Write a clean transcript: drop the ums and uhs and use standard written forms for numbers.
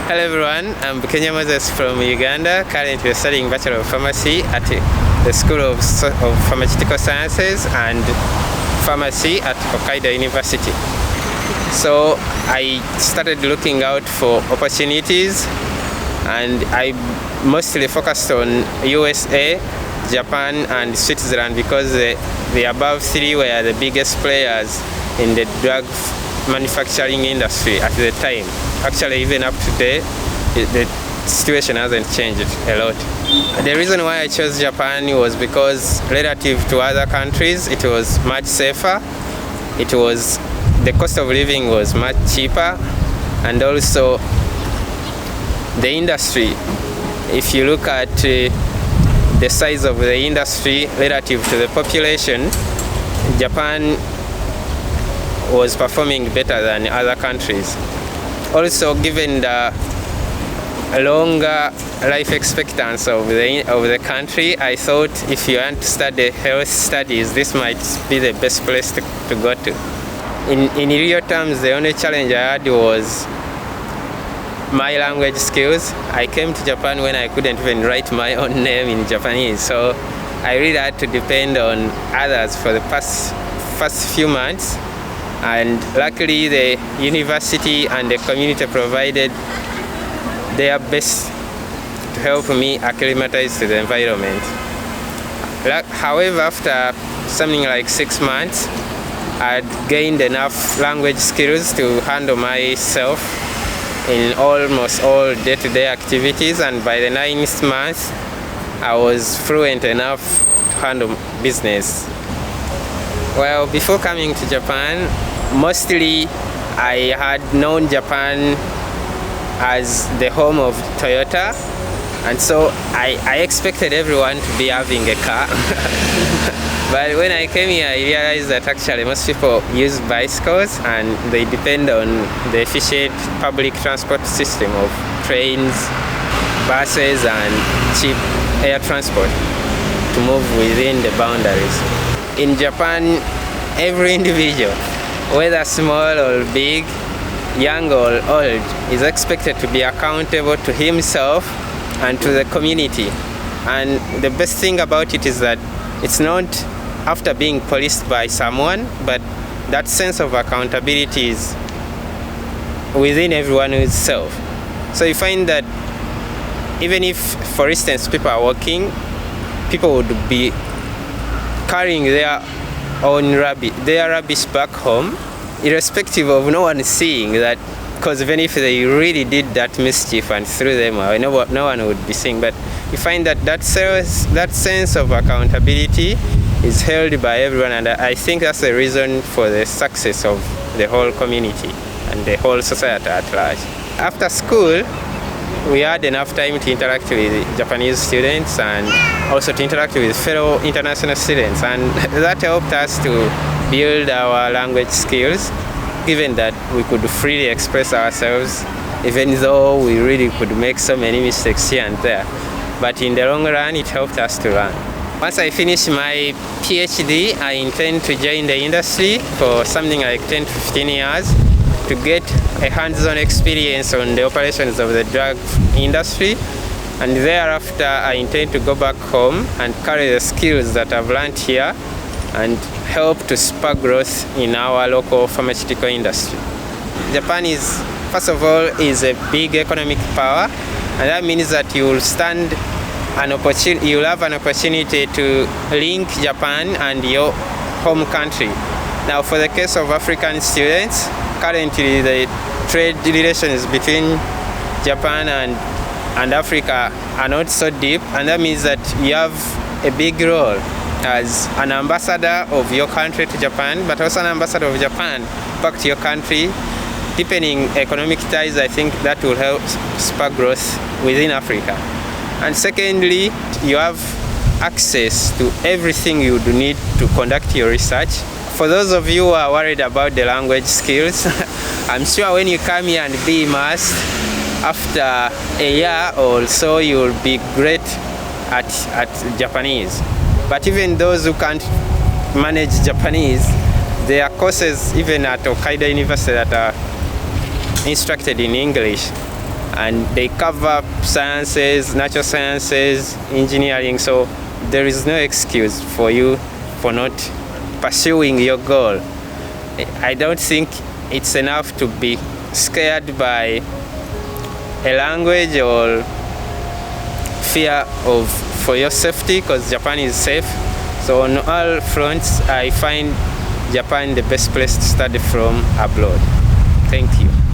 Hello everyone, I'm Bukenya from Uganda, currently studying Bachelor of Pharmacy at the School of Pharmaceutical Sciences and Pharmacy at Hokkaido University. So I started looking out for opportunities and I mostly focused on USA, Japan and Switzerland because the above three were the biggest players in the drug manufacturing industry at the time. Actually, even up to today, the situation hasn't changed a lot. The reason why I chose Japan was because relative to other countries, it was much safer. The cost of living was much cheaper, and also the industry. If you look at the size of the industry relative to the population, Japan was performing better than other countries. Also, given the longer life expectancy of the country, I thought if you want to study health studies, this might be the best place to go to. In real terms, the only challenge I had was my language skills. I came to Japan when I couldn't even write my own name in Japanese, so I really had to depend on others for the first few months. And luckily the university and the community provided their best to help me acclimatize to the environment. However, after something like 6 months, I'd gained enough language skills to handle myself in almost all day-to-day activities, and by the 9th month, I was fluent enough to handle business. Well, before coming to Japan, mostly I had known Japan as the home of Toyota, and so I expected everyone to be having a car. But when I came here, I realized that actually most people use bicycles and they depend on the efficient public transport system of trains, buses and cheap air transport to move within the boundaries. In Japan, every individual, whether small or big, young or old, is expected to be accountable to himself and to the community. And the best thing about it is that it's not after being policed by someone, but that sense of accountability is within everyone itself. So you find that even if, for instance, people are walking, people would be carrying their own rubbish back home, irrespective of no one seeing that, because even if they really did that mischief and threw them away, no one would be seeing. But you find that sense of accountability is held by everyone, and I think that's the reason for the success of the whole community and the whole society at large. After school, we had enough time to interact with Japanese students and also to interact with fellow international students, and that helped us to build our language skills, given that we could freely express ourselves, even though we really could make so many mistakes here and there. But in the long run, it helped us to learn. Once I finish my PhD, I intend to join the industry for something like 10 to 15 years to get a hands-on experience on the operations of the drug industry, and thereafter I intend to go back home and carry the skills that I've learned here and help to spur growth in our local pharmaceutical industry. Japan is, first of all, is a big economic power, and that means that you will have an opportunity to link Japan and your home country. Now, for the case of African students, currently the trade relations between Japan and Africa are not so deep, and that means that you have a big role as an ambassador of your country to Japan, but also an ambassador of Japan back to your country. Deepening economic ties, I think that will help spur growth within Africa. And secondly, you have access to everything you would need to conduct your research. For those of you who are worried about the language skills, I'm sure when you come here and be immersed, after a year or so, you'll be great at Japanese. But even those who can't manage Japanese, there are courses even at Hokkaido University that are instructed in English. and they cover sciences, natural sciences, engineering, so there is no excuse for you for not pursuing your goal. I don't think it's enough to be scared by a language or fear of for your safety, because Japan is safe. So on all fronts, I find Japan the best place to study from abroad. Thank you.